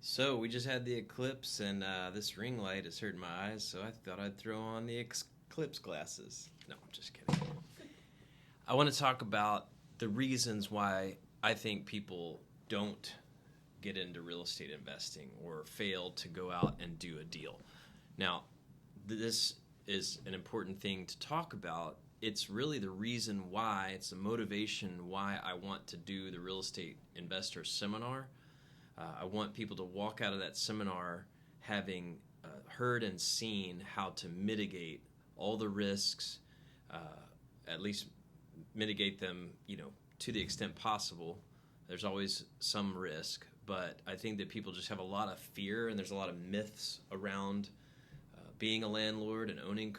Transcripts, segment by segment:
So we just had the eclipse, and this ring light is hurting my eyes, so I thought I'd throw on the eclipse glasses. No, I'm just kidding. I want to talk about the reasons why I think people don't get into real estate investing or fail to go out and do a deal. Now, this is an important thing to talk about. It's really the reason why, it's the motivation why I want to do the real estate investor seminar. I want people to walk out of that seminar having heard and seen how to mitigate all the risks, at least mitigate them, to the extent possible. There's always some risk, but I think that people just have a lot of fear, and there's a lot of myths around being a landlord and owning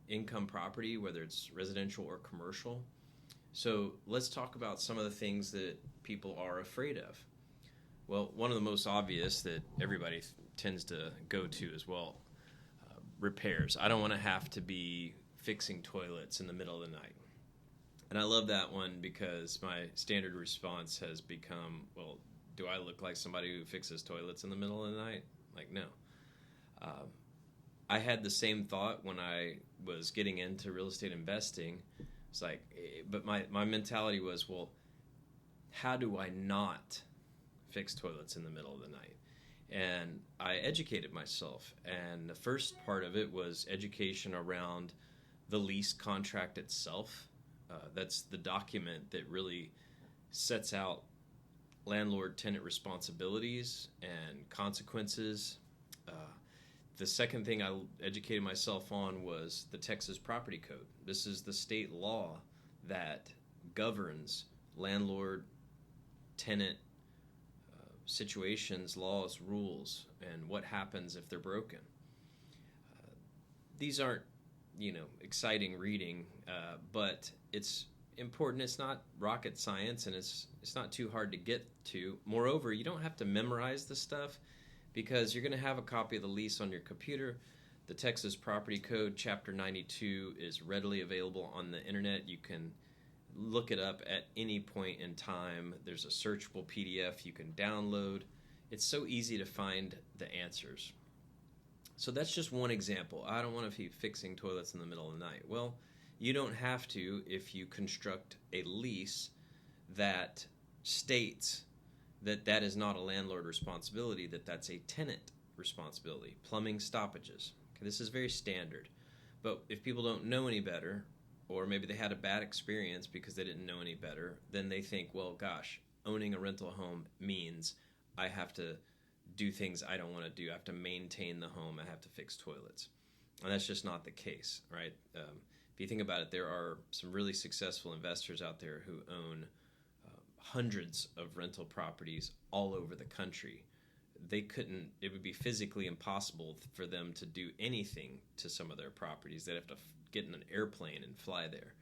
income property, whether it's residential or commercial. So let's talk about some of the things that people are afraid of. Well, one of the most obvious that everybody tends to go to as well, repairs. I don't want to have to be fixing toilets in the middle of the night. And I love that one because my standard response has become, well, do I look like somebody who fixes toilets in the middle of the night? Like, no. I had the same thought when I was getting into real estate investing. It's like, but my mentality was, well, how do I not fix toilets in the middle of the night? And I educated myself, and the first part of it was education around the lease contract itself. That's the document that really sets out landlord-tenant responsibilities and consequences. The second thing I educated myself on was the Texas Property Code. This is the state law that governs landlord-tenant situations, laws, rules, and what happens if they're broken. These aren't, exciting reading, but it's important. It's not rocket science, and it's not too hard to get to. Moreover, you don't have to memorize the stuff because you're going to have a copy of the lease on your computer. The Texas Property Code, Chapter 92, is readily available on the internet. You can look it up at any point in time. There's a searchable PDF you can download. It's so easy to find the answers. So that's just one example. I don't want to be fixing toilets in the middle of the night. Well, you don't have to if you construct a lease that states that that is not a landlord responsibility, that that's a tenant responsibility. Plumbing stoppages. Okay, this is very standard. But if people don't know any better, or maybe they had a bad experience because they didn't know any better, then they think, well, gosh, owning a rental home means I have to do things I don't want to do. I have to maintain the home. I have to fix toilets. And that's just not the case, right? If you think about it, there are some really successful investors out there who own hundreds of rental properties all over the country. It would be physically impossible for them to do anything to some of their properties. They'd have to get in an airplane and fly there.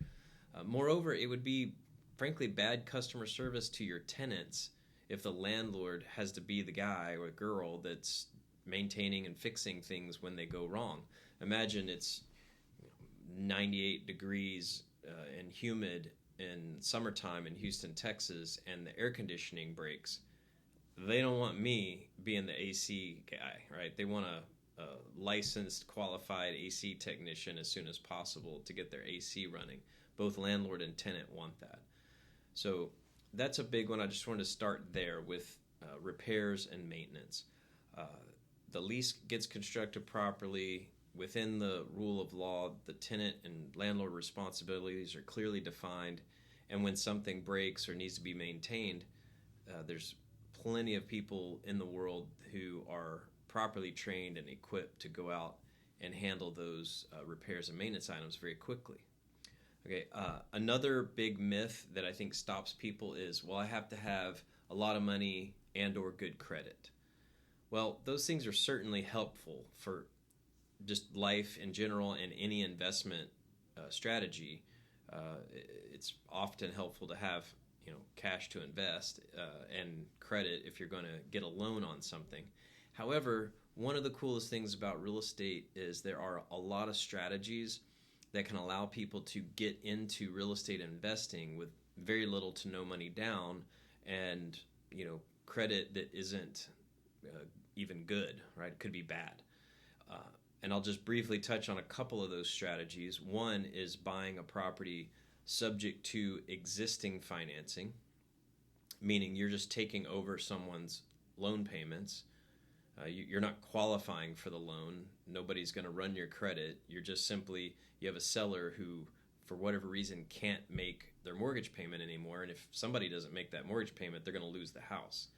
Moreover, it would be, frankly, bad customer service to your tenants if the landlord has to be the guy or girl that's maintaining and fixing things when they go wrong. Imagine it's 98 degrees and humid in summertime in Houston, Texas, and the air conditioning breaks. They don't want me being the AC guy, right? They want a licensed, qualified AC technician as soon as possible to get their AC running. Both landlord and tenant want that. So that's a big one. I just wanted to start there with repairs and maintenance. The lease gets constructed properly. Within the rule of law, the tenant and landlord responsibilities are clearly defined. And when something breaks or needs to be maintained, there's plenty of people in the world who are properly trained and equipped to go out and handle those repairs and maintenance items very quickly. Okay, another big myth that I think stops people is, well, I have to have a lot of money and or good credit. Well, those things are certainly helpful for just life in general and any investment strategy. It's often helpful to have cash to invest and credit if you're going to get a loan on something. However, one of the coolest things about real estate is there are a lot of strategies that can allow people to get into real estate investing with very little to no money down, and credit that isn't even good, right? It could be bad. Uh, and I'll just briefly touch on a couple of those strategies. One is buying a property subject to existing financing, meaning you're just taking over someone's loan payments. You're not qualifying for the loan. Nobody's going to run your credit. You're just simply, you have a seller who, for whatever reason, can't make their mortgage payment anymore. And if somebody doesn't make that mortgage payment, they're going to lose the house.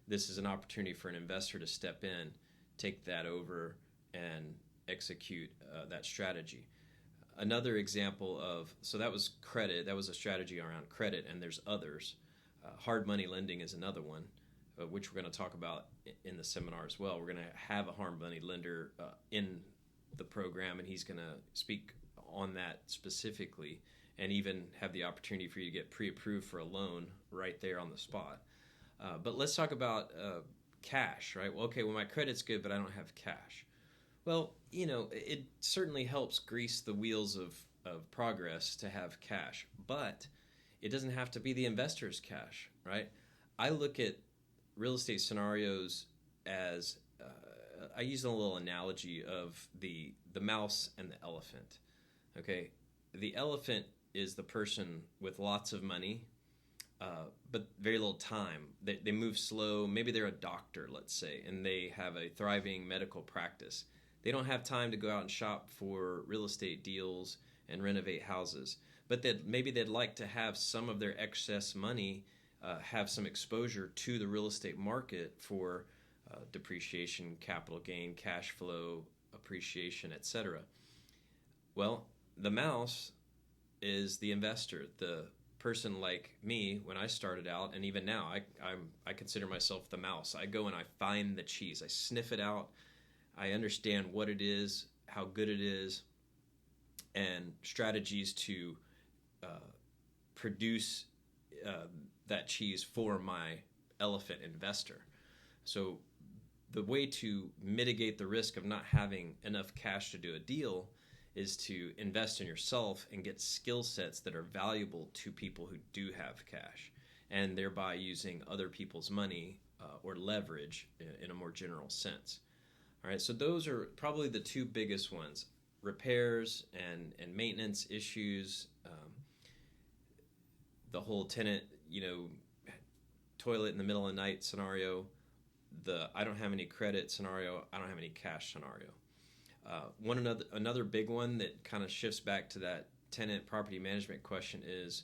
This is an opportunity for an investor to step in, take that over, and execute that strategy. Another example of, so that was credit, that was a strategy around credit, and there's others. Hard money lending is another one, which we're going to talk about in the seminar as well. We're going to have a hard money lender in the program, and he's going to speak on that specifically and even have the opportunity for you to get pre-approved for a loan right there on the spot. But let's talk about cash, right? Well, okay, well, my credit's good, but I don't have cash. Well, it certainly helps grease the wheels of progress to have cash, but it doesn't have to be the investor's cash, right? I look at real estate scenarios as, I use a little analogy of the mouse and the elephant, okay? The elephant is the person with lots of money, but very little time. They move slow. Maybe they're a doctor, let's say, and they have a thriving medical practice. They don't have time to go out and shop for real estate deals and renovate houses. But maybe they'd like to have some of their excess money have some exposure to the real estate market for depreciation, capital gain, cash flow, appreciation, etc. Well, the mouse is the investor, the person like me when I started out, and even now I consider myself the mouse. I go and I find the cheese. I sniff it out. I understand what it is, how good it is, and strategies to produce that cheese for my elephant investor. So the way to mitigate the risk of not having enough cash to do a deal is to invest in yourself and get skill sets that are valuable to people who do have cash, and thereby using other people's money or leverage in a more general sense. All right, so those are probably the two biggest ones: repairs and maintenance issues, the whole tenant, toilet in the middle of the night scenario, the I don't have any credit scenario, I don't have any cash scenario. Another big one that kind of shifts back to that tenant property management question is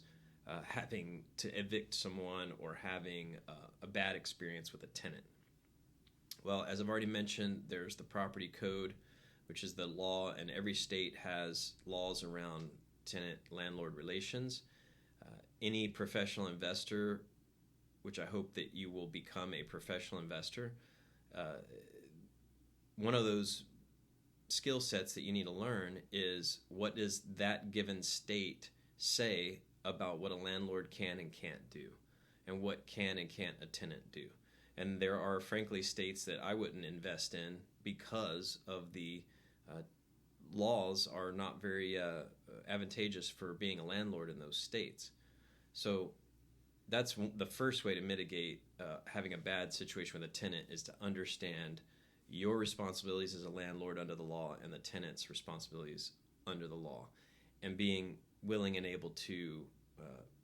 having to evict someone or having a bad experience with a tenant. Well, as I've already mentioned, there's the property code, which is the law, and every state has laws around tenant-landlord relations. Any professional investor, which I hope that you will become a professional investor, one of those skill sets that you need to learn is what does that given state say about what a landlord can and can't do, and what can and can't a tenant do. And there are, frankly, states that I wouldn't invest in because of the laws are not very advantageous for being a landlord in those states. So that's the first way to mitigate having a bad situation with a tenant, is to understand your responsibilities as a landlord under the law and the tenant's responsibilities under the law, and being willing and able to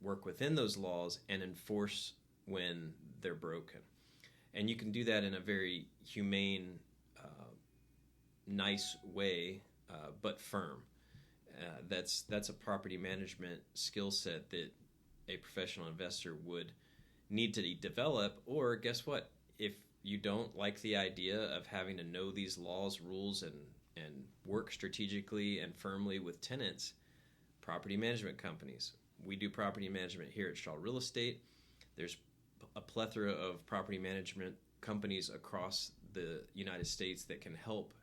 work within those laws and enforce when they're broken. And you can do that in a very humane, nice way, but firm. That's a property management skill set that a professional investor would need to develop. Or guess what? If you don't like the idea of having to know these laws, rules, and work strategically and firmly with tenants, property management companies. We do property management here at Shaw Real Estate. There's a plethora of property management companies across the United States that can help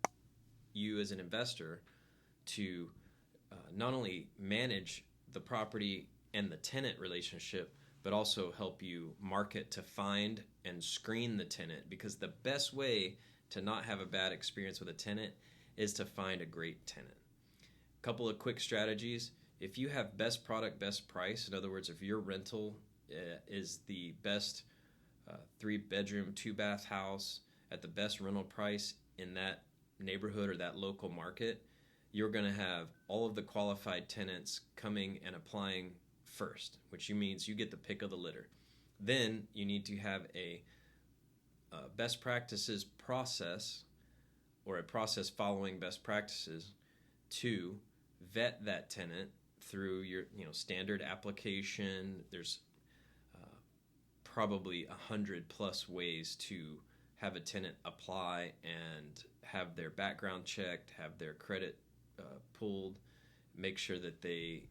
you as an investor to not only manage the property and the tenant relationship, but also help you market to find and screen the tenant, because the best way to not have a bad experience with a tenant is to find a great tenant. A couple of quick strategies. If you have best product, best price, in other words, if your rental is the best 3-bedroom, 2-bath house at the best rental price in that neighborhood or that local market, you're going to have all of the qualified tenants coming and applying first, which means you get the pick of the litter. Then you need to have a best practices process, or a process following best practices, to vet that tenant through your standard application. There's probably 100+ ways to have a tenant apply and have their background checked, have their credit pulled, make sure that they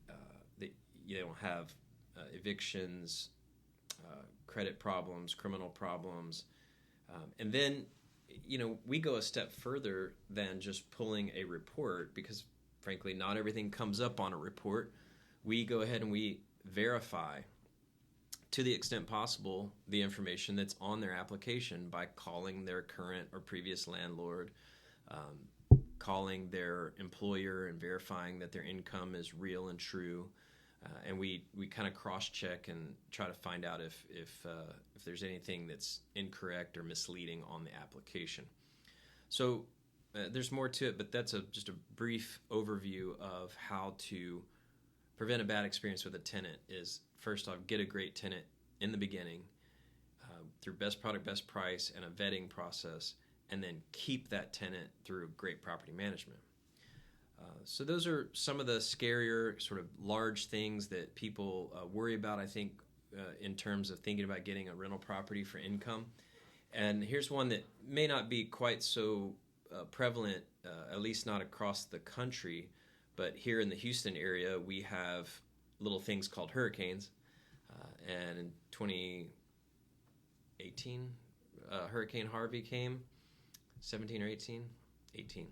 don't have evictions, credit problems, criminal problems. And then, we go a step further than just pulling a report, because frankly, not everything comes up on a report. We go ahead and we verify, to the extent possible, the information that's on their application by calling their current or previous landlord, calling their employer and verifying that their income is real and true. And we kind of cross-check and try to find out if there's anything that's incorrect or misleading on the application. So there's more to it, but that's just a brief overview of how to prevent a bad experience with a tenant. Is first off, get a great tenant in the beginning through best product, best price, and a vetting process, and then keep that tenant through great property management. So those are some of the scarier sort of large things that people worry about, I think, in terms of thinking about getting a rental property for income. And here's one that may not be quite so prevalent, at least not across the country, but here in the Houston area, we have little things called hurricanes. And in 2018, Hurricane Harvey came, 17 or 18? 18.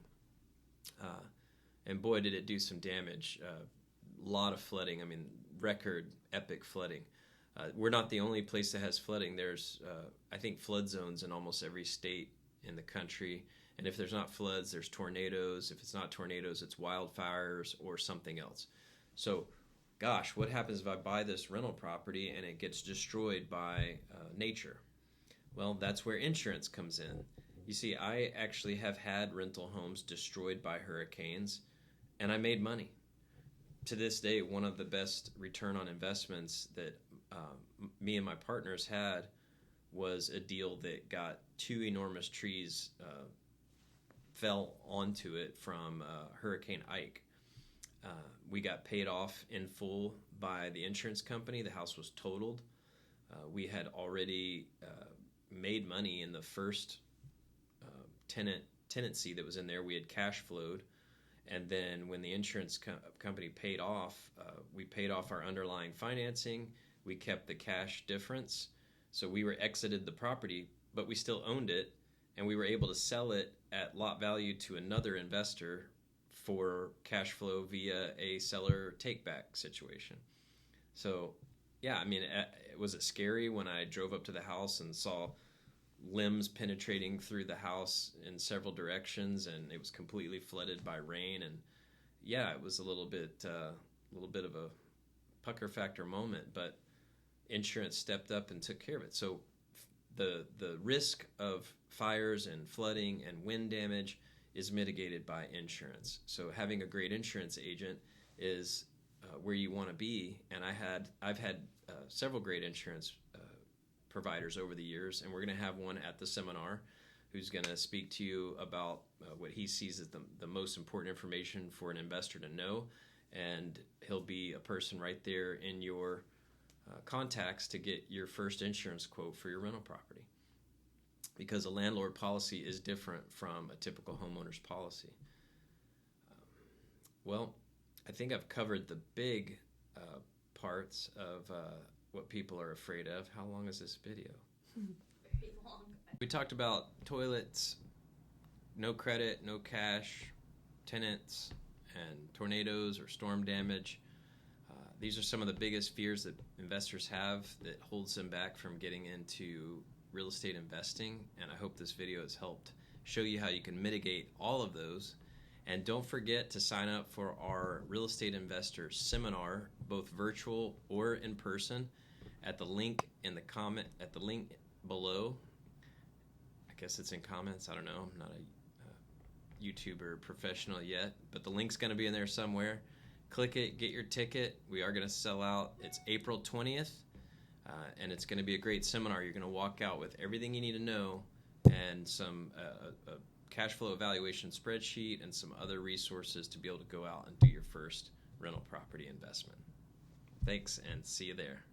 And boy, did it do some damage. A lot of flooding. I mean, record epic flooding. We're not the only place that has flooding. There's, I think, flood zones in almost every state in the country. And if there's not floods, there's tornadoes. If it's not tornadoes, it's wildfires or something else. So, gosh, what happens if I buy this rental property and it gets destroyed by nature? Well, that's where insurance comes in. You see, I actually have had rental homes destroyed by hurricanes, and I made money. To this day, one of the best return on investments that me and my partners had was a deal that got 2 enormous trees fell onto it from Hurricane Ike. We got paid off in full by the insurance company. The house was totaled. We had already made money in the first tenancy that was in there. We had cash flowed. And then when the insurance company paid off, we paid off our underlying financing. We kept the cash difference. So we exited the property, but we still owned it. And we were able to sell it at lot value to another investor for cash flow via a seller take-back situation. So, yeah, I mean, was it scary when I drove up to the house and saw limbs penetrating through the house in several directions, and it was completely flooded by rain? And yeah, it was a little bit of a pucker factor moment, but insurance stepped up and took care of it. So the risk of fires and flooding and wind damage is mitigated by insurance. So having a great insurance agent is where you want to be. And I've had several great insurance providers over the years, and we're going to have one at the seminar who's going to speak to you about what he sees as the most important information for an investor to know, and he'll be a person right there in your contacts to get your first insurance quote for your rental property, because a landlord policy is different from a typical homeowner's policy. Well, I think I've covered the big parts of what people are afraid of. How long is this video? Very long. We talked about toilets, no credit, no cash, tenants, and tornadoes or storm damage. These are some of the biggest fears that investors have that holds them back from getting into real estate investing, and I hope this video has helped show you how you can mitigate all of those. And don't forget to sign up for our real estate investor seminar, both virtual or in person, at the link in the comment, at the link below. I guess it's in comments. I don't know. I'm not a YouTuber professional yet, but the link's going to be in there somewhere. Click it, get your ticket. We are going to sell out. It's April 20th, and it's going to be a great seminar. You're going to walk out with everything you need to know and some a cash flow evaluation spreadsheet and some other resources to be able to go out and do your first rental property investment. Thanks, and see you there.